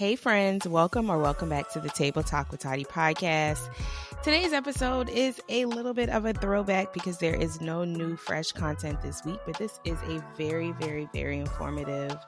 Hey friends, welcome back to the Table Talk with Toddy podcast. Today's episode is a little bit of a throwback because there is no new fresh content this week, but this is a very, very, very informative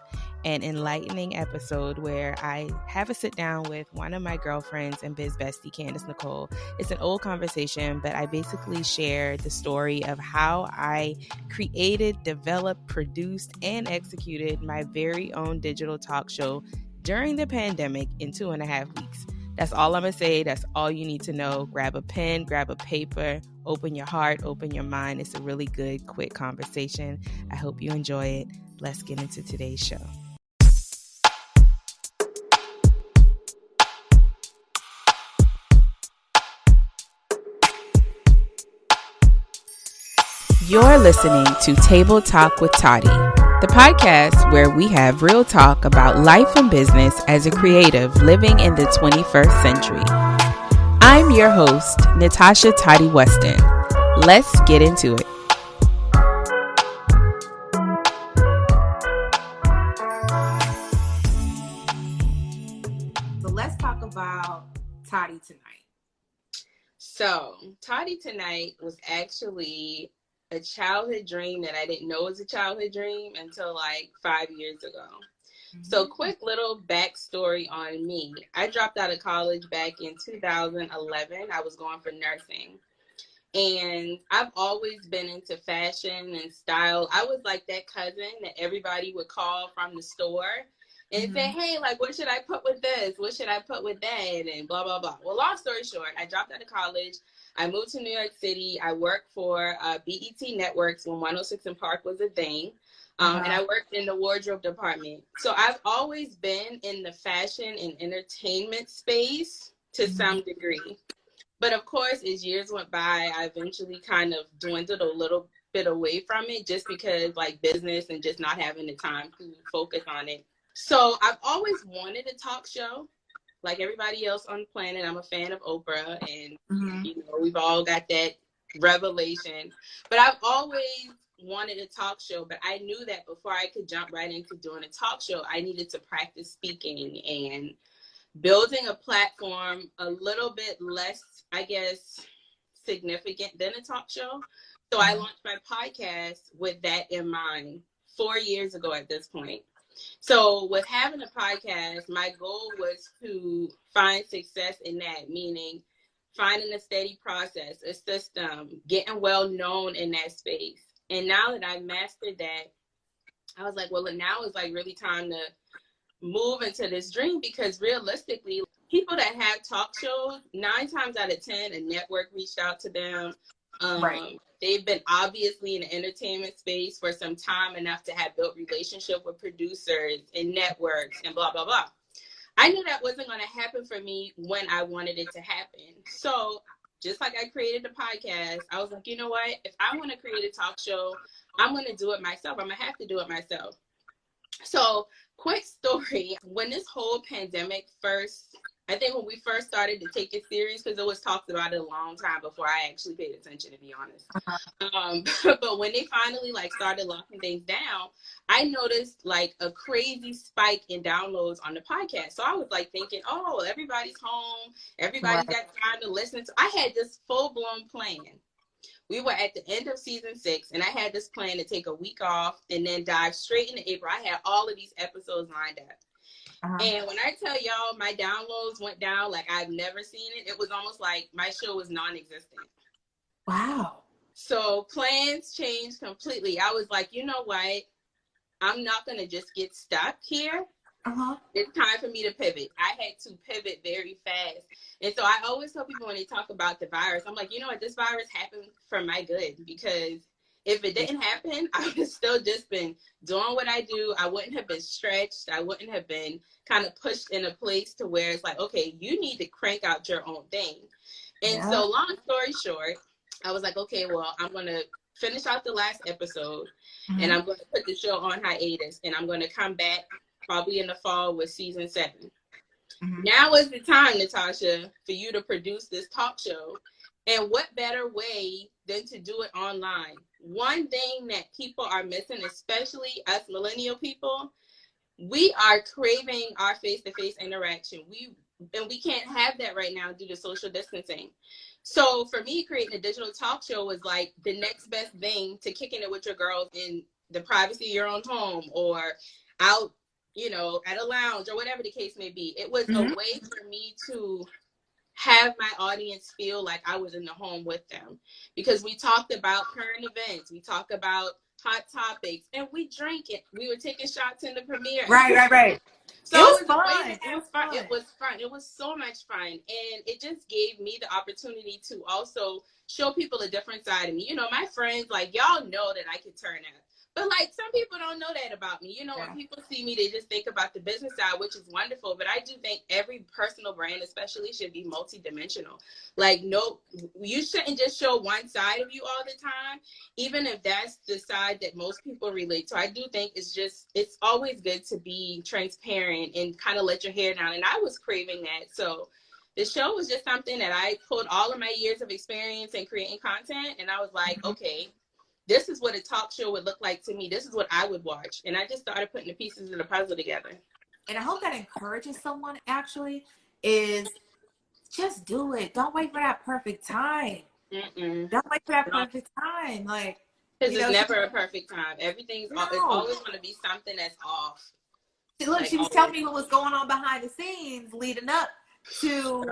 and enlightening episode where I have a sit down with one of my girlfriends and biz bestie, Candace Nicole. It's an old conversation, but I basically share the story of how I created, developed, produced, and executed my very own digital talk show during the pandemic in 2.5 weeks. That's all I'm going to say. That's all you need to know. Grab a pen, grab a paper, open your heart, open your mind. It's a really good, quick conversation. I hope you enjoy it. Let's get into today's show. You're listening to Table Talk with Toddy, the podcast where we have real talk about life and business as a creative living in the 21st century. I'm your host, Natasha Toddy Weston. Let's get into it. So let's talk about Toddy tonight. So Toddy tonight was actually a childhood dream that I didn't know was a childhood dream until like 5 years ago. So quick little backstory on me. I dropped out of college back in 2011. I was going for nursing. And I've always been into fashion and style. I was like that cousin that everybody would call from the store and say, hey, like, what should I put with this? What should I put with that? And blah, blah, blah. Well, long story short, I dropped out of college. I moved to New York City. I worked for BET Networks when 106 & Park was a thing. And I worked in the wardrobe department. So I've always been in the fashion and entertainment space to some degree. But of course, as years went by, I eventually kind of dwindled a little bit away from it just because like business and just not having the time to focus on it. So I've always wanted a talk show. Like everybody else on the planet, I'm a fan of Oprah, and you know, we've all got that revelation. But I've always wanted a talk show, but I knew that before I could jump right into doing a talk show, I needed to practice speaking and building a platform a little bit less, I guess, significant than a talk show. So I launched my podcast with that in mind 4 years ago at this point. So with having a podcast, my goal was to find success in that, meaning finding a steady process, a system, getting well known in that space. And now that I've mastered that, I was like, well, now is like really time to move into this dream, because realistically, people that have talk shows, 9 times out of 10, a network reached out to them. Right. They've been obviously in the entertainment space for some time, enough to have built relationship with producers and networks and blah, blah, blah. I knew that wasn't going to happen for me when I wanted it to happen. So just like I created a podcast, I was like, you know what? If I want to create a talk show, I'm going to do it myself. I'm going to have to do it myself. So quick story, when this whole pandemic I think when we first started to take it serious, because it was talked about it a long time before I actually paid attention, to be honest. But when they finally like started locking things down, I noticed like a crazy spike in downloads on the podcast. So I was like thinking, oh, everybody's home. Everybody's got time to listen to. I had this full-blown plan. We were at the end of season 6, and I had this plan to take a week off and then dive straight into April. I had all of these episodes lined up. And when I tell y'all my downloads went down like I've never seen it, it was almost like my show was non-existent. Wow. So plans changed completely. I was like, you know what? I'm not going to just get stuck here. It's time for me to pivot. I had to pivot very fast. And so I always tell people when they talk about the virus, I'm like, you know what? This virus happened for my good, because if it didn't happen, I would have still just been doing what I do. I wouldn't have been stretched. I wouldn't have been kind of pushed in a place to where it's like, okay, you need to crank out your own thing. And so long story short, I was like, okay, well, I'm going to finish out the last episode and I'm going to put the show on hiatus, and I'm going to come back probably in the fall with season 7. Now is the time, Natasha, for you to produce this talk show. And what better way than to do it online? One thing that people are missing, especially us millennial people, we are craving our face-to-face interaction. We can't have that right now due to social distancing. So for me, creating a digital talk show was like the next best thing to kicking it with your girls in the privacy of your own home or out, at a lounge or whatever the case may be. It was a way for me to have my audience feel like I was in the home with them, because we talked about current events, we talk about hot topics, and we drank it. We were taking shots in the premiere. Right. So it was it was fun. a way to have fun. It was fun. It was so much fun. And it just gave me the opportunity to also show people a different side of me. My friends, like, y'all know that I can turn up. But, like, some people don't know that about me. When people see me, they just think about the business side, which is wonderful. But I do think every personal brand especially should be multidimensional. Like, no, you shouldn't just show one side of you all the time, even if that's the side that most people relate to. I do think it's always good to be transparent and kind of let your hair down. And I was craving that. So the show was just something that I pulled all of my years of experience in creating content. And I was like, okay, this is what a talk show would look like to me. This is what I would watch. And I just started putting the pieces of the puzzle together. And I hope that encourages someone, actually, is just do it. Don't wait for that perfect time. Don't wait for that perfect time. Like, because it's never a perfect time. Everything's it's always going to be something that's off. Look, like, she was telling me what was going on behind the scenes leading up to,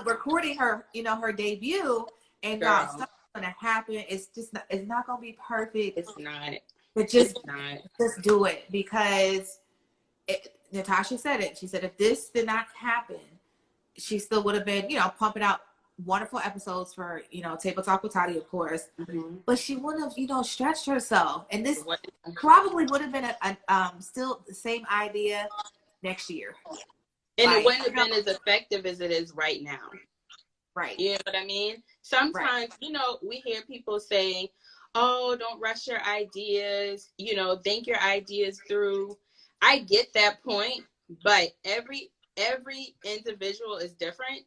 recording her, her debut. And God, stuff is going to happen. It's not going to be perfect. It's not. But just do it, because Natasha said it. She said if this did not happen, she still would have been, pumping out wonderful episodes for, Table Talk with Toddy, of course. But she wouldn't have, stretched herself. And this probably would have been still the same idea next year. And it wouldn't have been as effective as it is right now. Right. You know what I mean? Sometimes, we hear people saying, oh, don't rush your ideas, think your ideas through. I get that point, but every individual is different.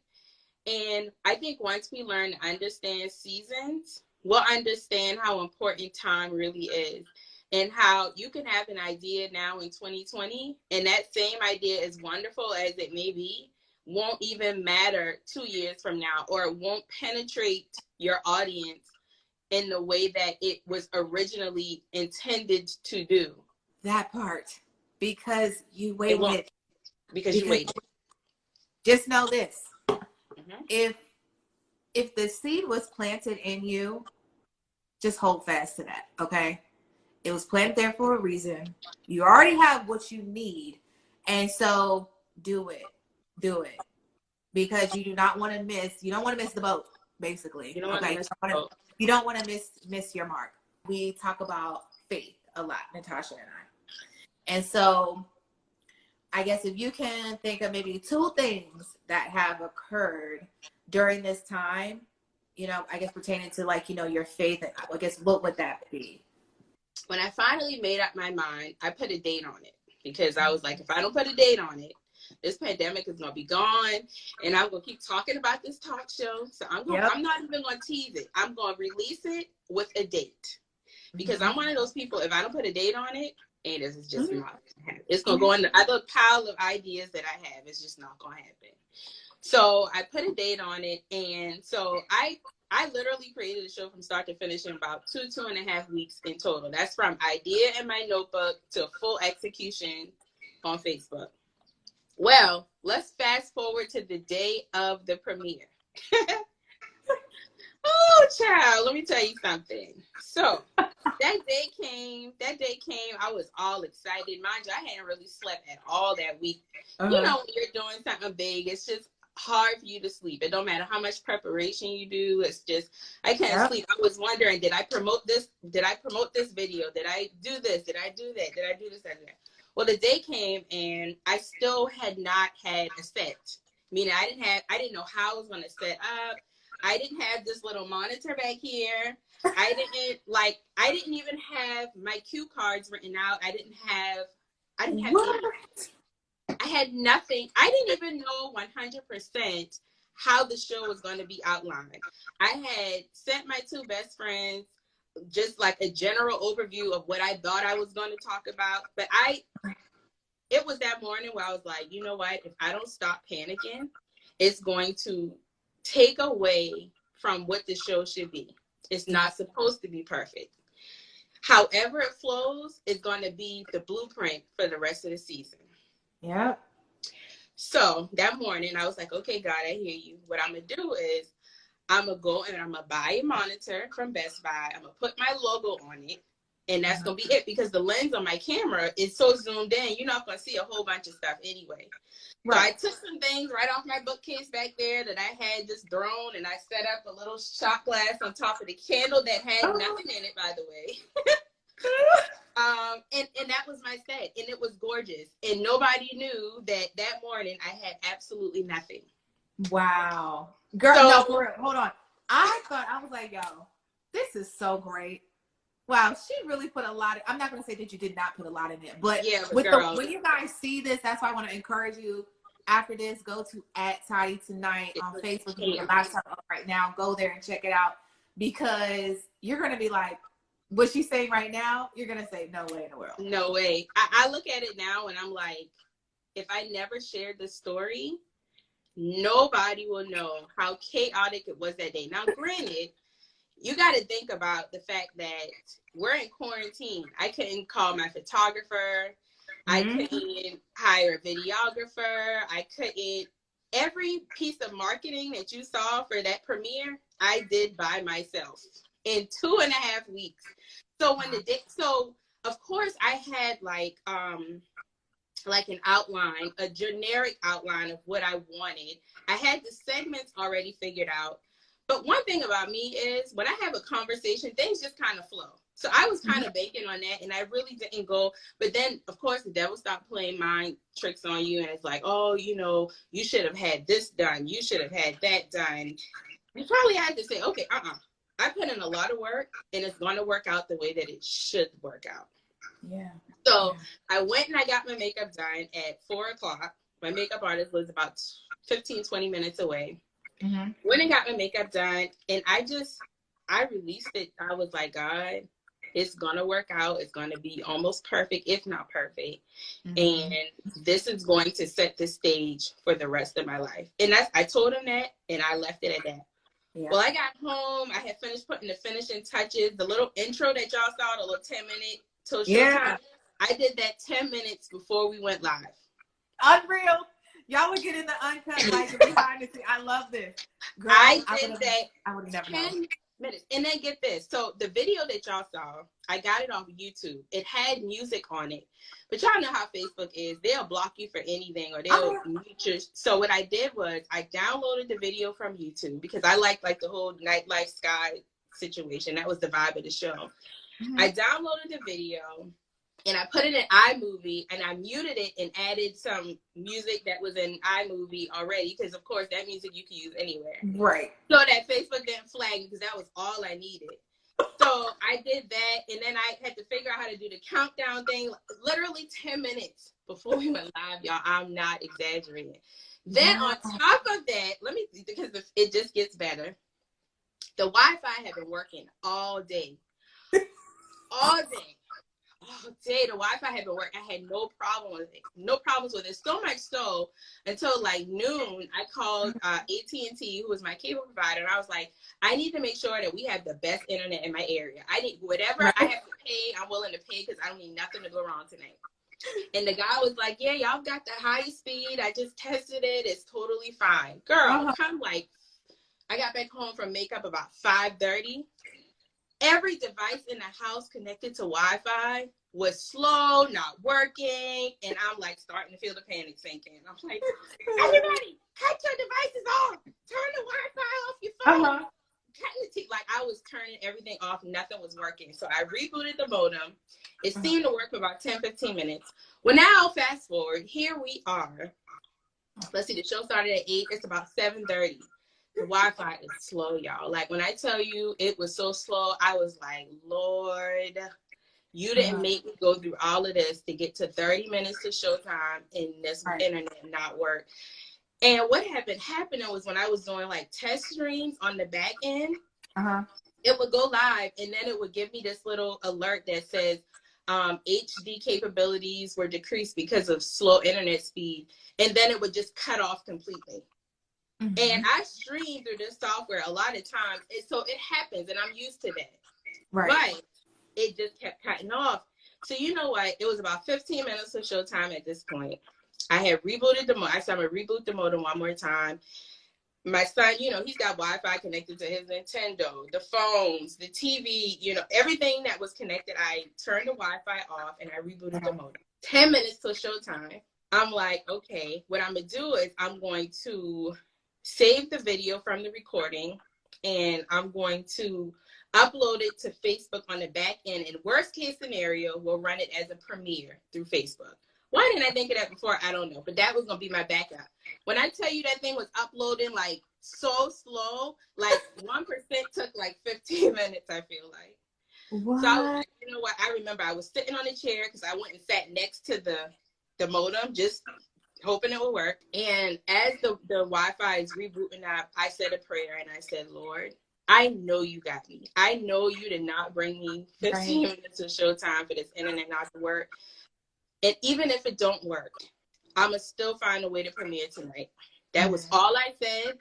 And I think once we learn to understand seasons, we'll understand how important time really is, and how you can have an idea now in 2020, and that same idea, as wonderful as it may be, won't even matter 2 years from now, or it won't penetrate your audience in the way that it was originally intended to do. That part. Because you waited. Because you waited. Just know this. If the seed was planted in you, just hold fast to that, okay? It was planted there for a reason. You already have what you need. And so do it. Because you do not want to miss, you don't want to miss the boat, basically. You don't want to miss the boat. You don't want to miss your mark. We talk about faith a lot, Natasha and I. And so I guess if you can think of maybe 2 things that have occurred during this time, I guess pertaining to, like, your faith, I guess, what would that be? When I finally made up my mind, I put a date on it, because I was like, if I don't put a date on it, this pandemic is going to be gone, and I'm going to keep talking about this talk show. So I'm not even going to tease it. I'm going to release it with a date, because I'm one of those people, if I don't put a date on it, and this is just not happen. It's going to go in the other pile of ideas that I have. It's just not going to happen. So I put a date on it. And so I literally created a show from start to finish in about 2.5 weeks in total. That's from idea in my notebook to full execution on Facebook. Well, let's fast forward to the day of the premiere. Oh, child, let me tell you something. So that day came. I was all excited. Mind you, I hadn't really slept at all that week. When you're doing something big, it's just hard for you to sleep. It don't matter how much preparation you do. It's just, I can't sleep. I was wondering, did I promote this? Did I promote this video? Did I do this? Did I do that? Did I do this? That? Well, the day came and I still had not had a set. Meaning I didn't know how I was going to set up. I didn't have this little monitor back here. I didn't even have my cue cards written out. I didn't have I had nothing. I didn't even know 100% how the show was going to be outlined. I had sent my 2 best friends just like a general overview of what I thought I was going to talk about. But it was that morning where I was like, you know what? If I don't stop panicking, it's going to take away from what the show should be. It's not supposed to be perfect. However it flows is going to be the blueprint for the rest of the season. Yeah. So that morning I was like, okay, God, I hear you. What I'm going to do is I'm going to go and I'm going to buy a monitor from Best Buy. I'm going to put my logo on it. And that's going to be it, because the lens on my camera is so zoomed in, you're not going to see a whole bunch of stuff anyway. Right. So I took some things right off my bookcase back there that I had just thrown, and I set up a little shot glass on top of the candle that had nothing in it, by the way. And that was my set, and it was gorgeous. And nobody knew that morning I had absolutely nothing. Wow. Girl, so, no, for real, hold on. I was like, yo, this is so great. Wow, she really put a lot of, I'm not going to say that you did not put a lot in it, but when you guys see this, that's why I want to encourage you after this, go to @ToddyTonight on Facebook. You have a laptop up right now. Go there and check it out, because you're going to be like, what she's saying right now, you're going to say, no way in the world. No way. I look at it now and I'm like, if I never shared this story, nobody will know how chaotic it was that day. Now, granted, you got to think about the fact that we're in quarantine. I couldn't call my photographer. I couldn't hire a videographer. I couldn't. Every piece of marketing that you saw for that premiere, I did by myself in 2.5 weeks. So so of course I had like an outline, a generic outline of what I wanted. I had the segments already figured out. But one thing about me is when I have a conversation, things just kind of flow. So I was kind of banking on that, and I really didn't go. But then, of course, the devil stopped playing mind tricks on you, and it's like, oh, you should have had this done. You should have had that done. You probably had to say, okay, I put in a lot of work, and it's going to work out the way that it should work out. Yeah. So I went and I got my makeup done at 4:00. My makeup artist was about 15, 20 minutes away. Went and got my makeup done, and I released it. I was like, God, it's gonna work out. It's gonna be almost perfect, if not perfect. And this is going to set the stage for the rest of my life. And I told him that, and I left it at that. Yeah. Well, I got home. I had finished putting the finishing touches, the little intro that y'all saw, the little 10-minute till showtime. I did that 10 minutes before we went live. Unreal. Y'all would get in the uncut, like behind the scenes. I love this. Girl, I did that. I would never 10 minutes. And then get this. So the video that y'all saw, I got it off of YouTube. It had music on it. But y'all know how Facebook is. They'll block you for anything, or they'll mute you. So what I did was I downloaded the video from YouTube, because I like the whole nightlife sky situation. That was the vibe of the show. I downloaded the video, and I put it in iMovie, and I muted it and added some music that was in iMovie already, because, of course, that music you can use anywhere. Right. So that Facebook didn't flag me, because that was all I needed. So I did that, and then I had to figure out how to do the countdown thing, literally 10 minutes before we went live, y'all. I'm not exaggerating. Then on top of that, because it just gets better, the Wi-Fi had been working all day. All day. The Wi-Fi had been working. I had no problem with it. No problems with it. So much so until like noon, I called AT&T, who was my cable provider, and I was like, I need to make sure that we have the best internet in my area. I need whatever I have to pay, I'm willing to pay, because I don't need nothing to go wrong tonight. And the guy was like, yeah, y'all got the highest speed. I just tested it. It's totally fine. Girl, I'm like, I got back home from makeup about 5:30. Every device in the house connected to Wi-Fi was slow, not working, and I'm like starting to feel the panic sinking. I'm like, everybody, cut your devices off. Turn the Wi-Fi off your phone. Like, I was turning everything off. Nothing was working. So I rebooted the modem. It seemed to work for about 10, 15 minutes. Well, now, fast forward. Here we are. Let's see, the show started at 8. It's about 7:30. The Wi-Fi is slow, y'all. Like, when I tell you it was so slow, I was like, Lord, you didn't make me go through all of this to get to 30 minutes to showtime and this internet not work. And what had been happening was when I was doing like test streams on the back end, it would go live, and then it would give me this little alert that says, HD capabilities were decreased because of slow internet speed, and then it would just cut off completely. Mm-hmm. And I stream through this software a lot of times, and so it happens, and I'm used to that. Right. But it just kept cutting off. So you know what? It was about 15 minutes of showtime at this point. I had rebooted the modem. I said I'm going to reboot the modem one more time. My son, you know, he's got Wi-Fi connected to his Nintendo, the phones, the TV, you know, everything that was connected. I turned the Wi-Fi off and I rebooted the modem. 10 minutes till showtime. I'm like, okay, what I'm going to do is I'm going to save the video from the recording and I'm going to upload it to Facebook on the back end. In worst case scenario, we'll run it as a premiere through Facebook. Why didn't I think of that before? I don't know. But that was going to be my backup. When I tell you that thing was uploading like so slow, like 1% took like 15 minutes, I feel like. What? So I was like, you know what? I remember I was sitting on a chair because I went and sat next to the modem, just hoping it would work. And as the Wi-Fi is rebooting up, I said a prayer and I said, Lord, I know you got me. I know you did not bring me 15 minutes of showtime for this internet not to work. And even if it don't work, I'm going to still find a way to premiere tonight. That was all I said.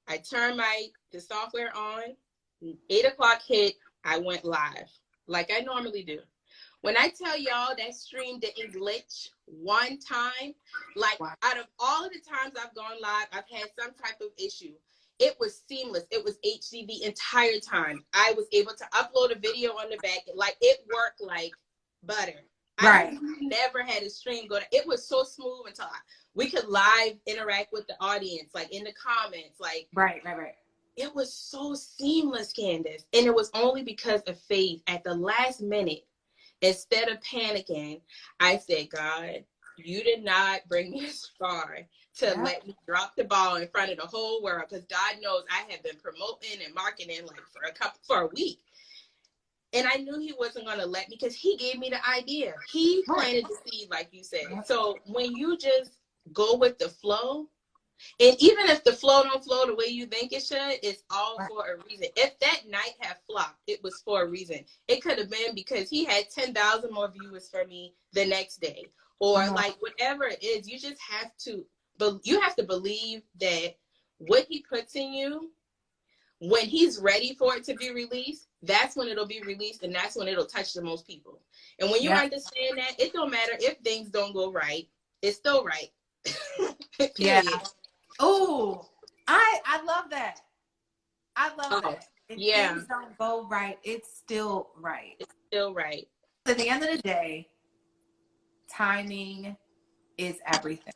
I turned the software on. 8 o'clock hit. I went live like I normally do. When I tell y'all that stream didn't glitch one time, like out of all of the times I've gone live, I've had some type of issue. It was seamless. It was HD the entire time. I was able to upload a video on the back. Like it worked like butter. I never had a stream go. It was so smooth until we could live interact with the audience, like in the comments. Like right. It was so seamless, Candace. And it was only because of faith. At the last minute, instead of panicking, I said, God, you did not bring me as far to let me drop the ball in front of the whole world. Because God knows I have been promoting and marketing like for a week. And I knew he wasn't going to let me because he gave me the idea. He planted the seed, like you said. So when you just go with the flow, and even if the flow don't flow the way you think it should, it's all for a reason. If that night had flopped, it was for a reason. It could have been because he had 10,000 more viewers for me the next day. Or like whatever it is, you just have to, you have to believe that what he puts in you, when he's ready for it to be released, that's when it'll be released and that's when it'll touch the most people. And when you understand that, it don't matter if things don't go right, it's still right. Oh, I love that. I love that. If things don't go right, it's still right. It's still right. At the end of the day, timing is everything.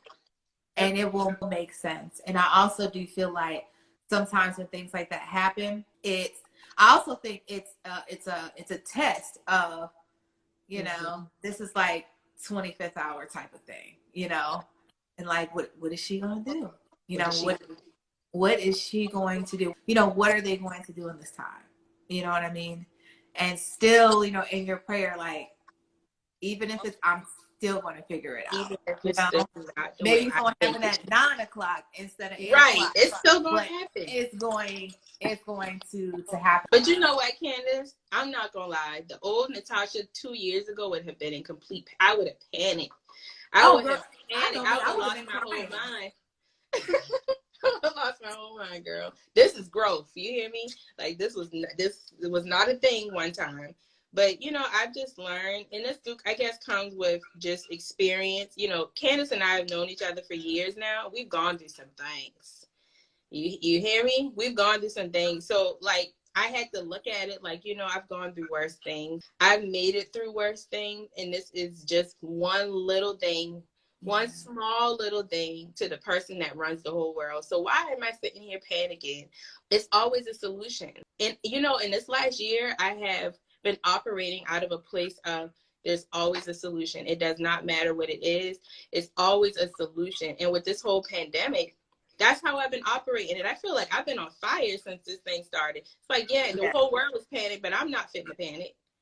And it will make sense. And I also do feel like sometimes when things like that happen, I also think it's a test of, you know, this is like 25th hour type of thing, you know, and like, what is she going to do? You know, what is she going to do? You know, what are they going to do in this time? You know what I mean? And still, you know, in your prayer, like, even if I'm still going to figure it out. You know? Maybe it's going to happen at 9 o'clock instead of 8 o'clock. It's still going to happen. It's going to happen. But you know what, Candace? I'm not going to lie. The old Natasha 2 years ago would have been in complete, I would have panicked. I would have lost my whole mind. I lost my whole mind, girl. This is growth. You hear me? Like this was not a thing one time. But, you know, I've just learned, and this, I guess, comes with just experience. You know, Candace and I have known each other for years now. We've gone through some things. You hear me? We've gone through some things. So, like, I had to look at it like, you know, I've gone through worse things. I've made it through worse things. And this is just one little thing, one small little thing to the person that runs the whole world. So why am I sitting here panicking? It's always a solution. And, you know, in this last year, I have been operating out of a place of there's always a solution. It does not matter what it is. It's always a solution. And with this whole pandemic, that's how I've been operating. And I feel like I've been on fire since this thing started. It's like, the whole world was panicked, but I'm not fitting to panic.